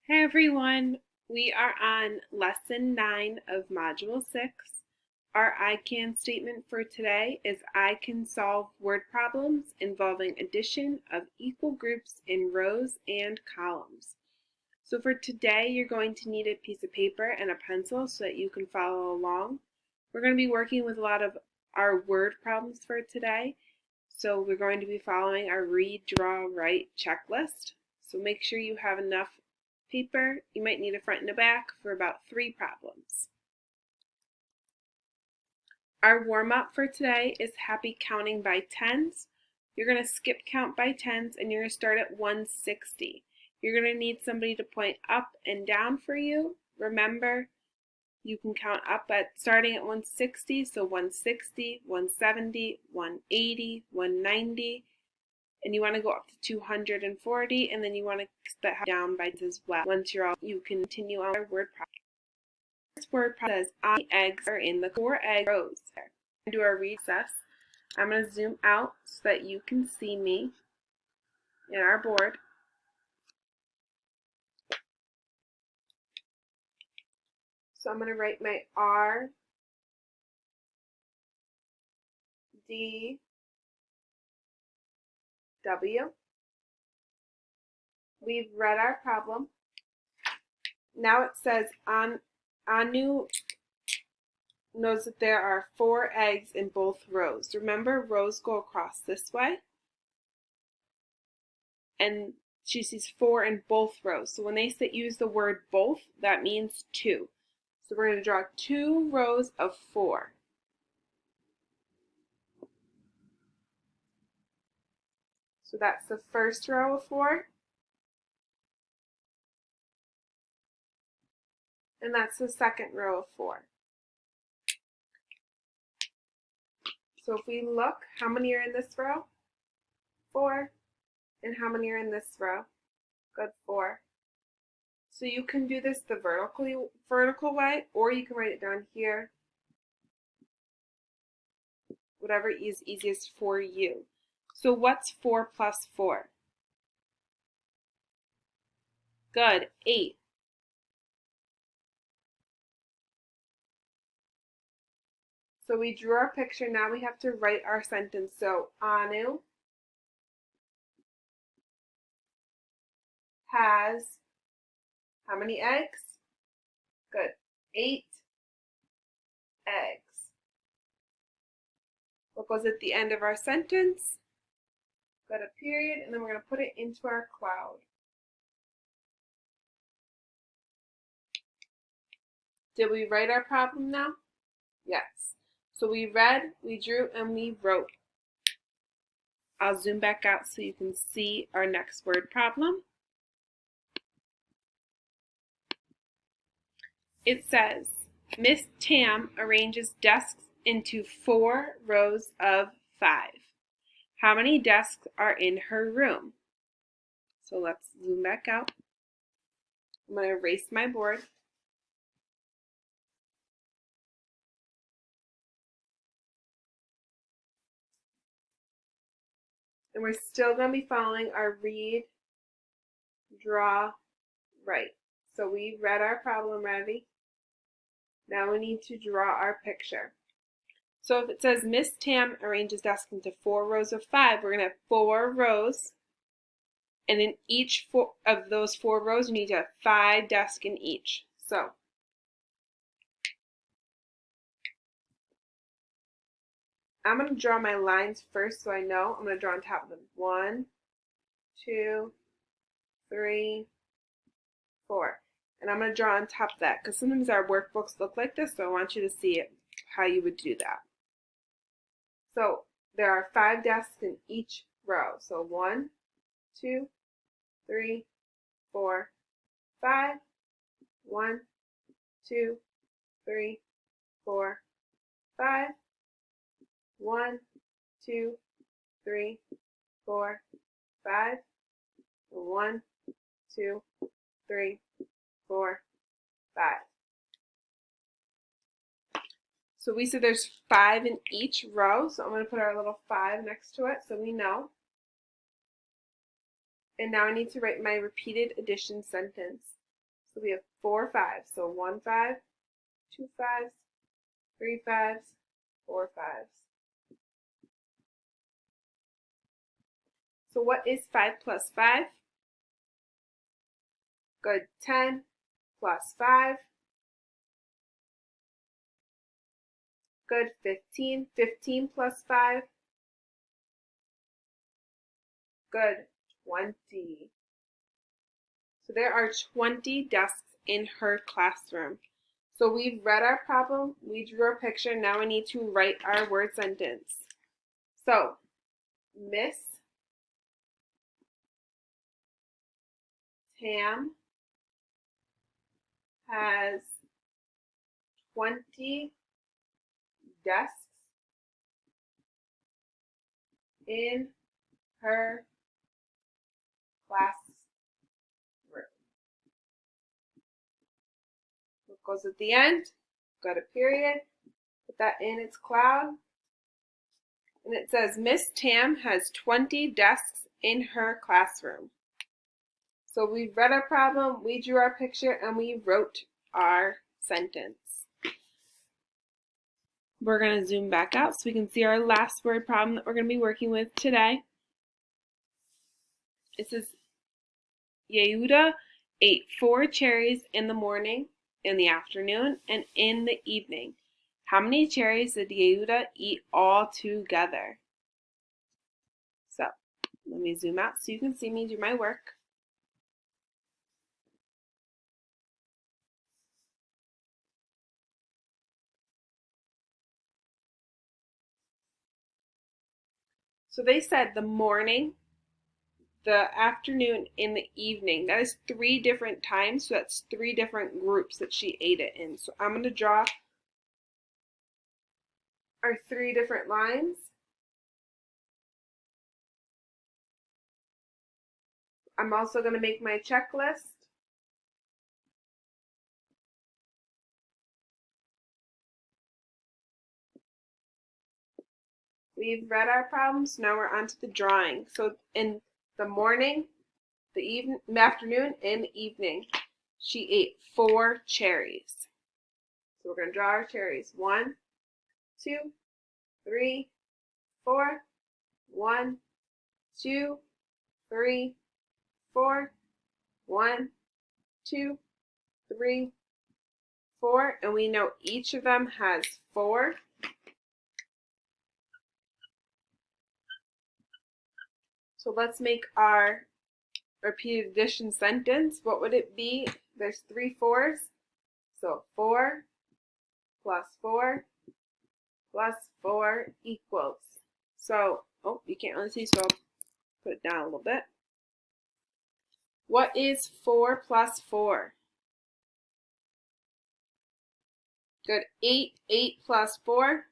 Hey everyone, we are on lesson 9 of module 6. Our I can statement for today is I can solve word problems involving addition of equal groups in rows and columns. So for today, you're going to need a piece of paper and a pencil so that you can follow along. We're going to be working with a lot of our word problems for today. So we're going to be following our read, draw, write checklist. So make sure you have enough paper. You might need a front and a back for about 3 problems. Our warm-up for today is happy counting by tens. You're going to skip count by tens and you're going to start at 160. You're going to need somebody to point up and down for you. Remember, you can count up at starting at 160, so 160, 170, 180, 190, and you want to go up to 240, and then you want to split down by as well. Once you're all, you continue on our word problem. This word problem says, the eggs are in the 4 egg rows. Do our recess. I'm going to zoom out so that you can see me in our board. So I'm going to write my R, D, W. We've read our problem. Now it says Anu knows that there are 4 eggs in both rows. Remember, rows go across this way. And she sees 4 in both rows. So when they use the word both, that means 2. So we're going to draw 2 rows of 4. So that's the first row of 4. And that's the second row of 4. So if we look, how many are in this row? 4. And how many are in this row? Good, 4. So you can do this the vertical way, or you can write it down here. Whatever is easiest for you. So what's 4 plus 4? Good, 8. So we drew our picture, now we have to write our sentence. So Anu has how many eggs? Good, 8 eggs. What goes at the end of our sentence? Got a period, and then we're going to put it into our cloud. Did we write our problem now? Yes. So we read, we drew, and we wrote. I'll zoom back out so you can see our next word problem. It says, Miss Tam arranges desks into 4 rows of 5. How many desks are in her room? So let's zoom back out. I'm going to erase my board. And we're still going to be following our read, draw, write. So we read our problem already. Now we need to draw our picture. So if it says Miss Tam arranges desks into 4 rows of 5, we're going to have 4 rows. And in each of those 4 rows, you need to have 5 desks in each. So I'm going to draw my lines first so I know. I'm going to draw on top of them. 1, 2, 3, 4. And I'm going to draw on top of that because sometimes our workbooks look like this, so I want you to see it, how you would do that. So there are 5 desks in each row. So 1, 2, 3, 4, 5. 1, 2, 3, 4, 5. 1, 2, 3, 4, 5. 1, 2, 3, 4, 5. So we said there's 5 in each row, so I'm going to put our little 5 next to it so we know. And now I need to write my repeated addition sentence. So we have 4 5s. So 1 5, 2 5s, 3 5s, 4 5s. So what is 5 plus 5? Good. 10 plus 5. Good. 15. 15 plus 5. Good. 20. So there are 20 desks in her classroom. So we've read our problem, we drew our picture, now we need to write our word sentence. So, Miss Tam has 20 desks in her classroom. What goes at the end? Got a period. Put that in its cloud. And it says, Miss Tam has 20 desks in her classroom. So we read our problem, we drew our picture, and we wrote our sentence. We're going to zoom back out so we can see our last word problem that we're going to be working with today. It says, Yehuda ate 4 cherries in the morning, in the afternoon, and in the evening. How many cherries did Yehuda eat all together? So, let me zoom out so you can see me do my work. So they said the morning, the afternoon, and the evening. That is 3 different times, so that's 3 different groups that she ate it in. So I'm going to draw our 3 different lines. I'm also going to make my checklist. We've read our problems, now we're on to the drawing. So in the morning, the afternoon, and the evening, she ate 4 cherries. So we're going to draw our cherries. 1, 2, 3, 4. 1, 2, 3, 4. 1, 2, 3, 4. And we know each of them has 4. So let's make our repeated addition sentence. What would it be? There's 3 4s. So 4 plus 4 plus 4 equals. So, oh, you can't really see, so I'll put it down a little bit. What is 4 plus 4? Good. 8. 8 plus 4?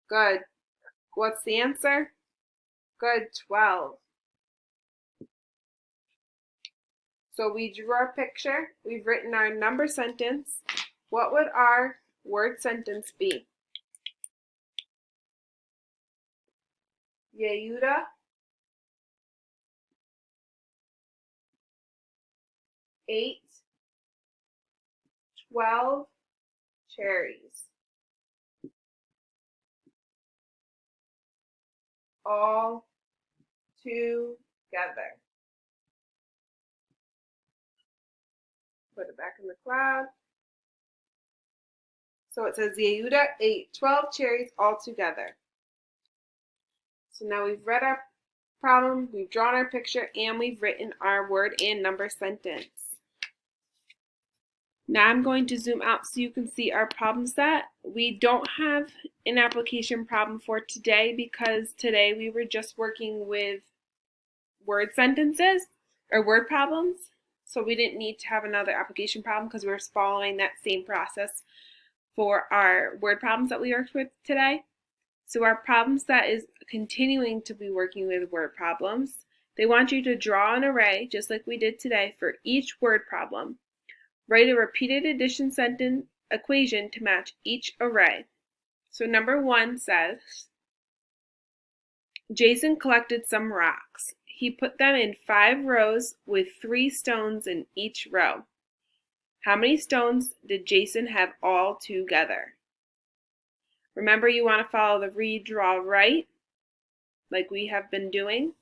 Good. What's the answer? Good. 12. So we drew our picture. We've written our number sentence. What would our word sentence be? Yehuda ate 12 cherries. All together. Put it back in the cloud. So it says Yehuda ate 12 cherries all together. So now we've read our problem, we've drawn our picture, and we've written our word and number sentence. Now I'm going to zoom out so you can see our problem set. We don't have an application problem for today because today we were just working with word sentences or word problems. So we didn't need to have another application problem because we were following that same process for our word problems that we worked with today. So our problem set is continuing to be working with word problems. They want you to draw an array, just like we did today, for each word problem. Write a repeated addition sentence equation to match each array. So number 1 says, Jason collected some rocks. He put them in 5 rows with 3 stones in each row. How many stones did Jason have all together? Remember, you want to follow the read, draw, write, like we have been doing,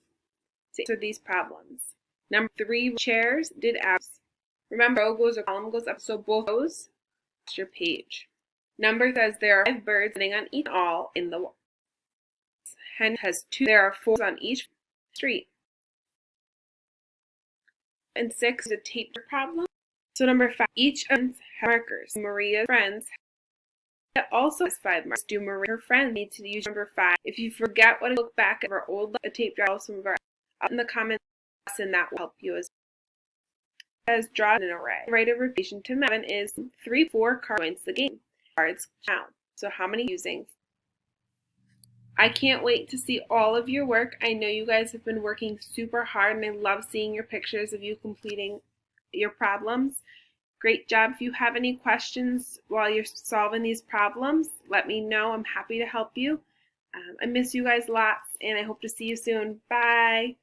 to answer these problems. Number 3, chairs did apples. Remember, row goes or column goes up, so both rows your page. Number says there are 5 birds sitting on each all in the wall. Hen has 2. There are 4 on each street. And 6 is a tape problem. So number 5, each of them has markers. Maria's friends also has 5 markers. Do Maria and her friends need to use number 5? If you forget what to look back at our old tape drive, some of our in the comments lesson, that will help you as well. As draw an array. Write a rotation to 7 is 3, 4 cards joins the game. Cards count. So how many using? I can't wait to see all of your work. I know you guys have been working super hard, and I love seeing your pictures of you completing your problems. Great job. If you have any questions while you're solving these problems, let me know. I'm happy to help you. I miss you guys lots, and I hope to see you soon. Bye.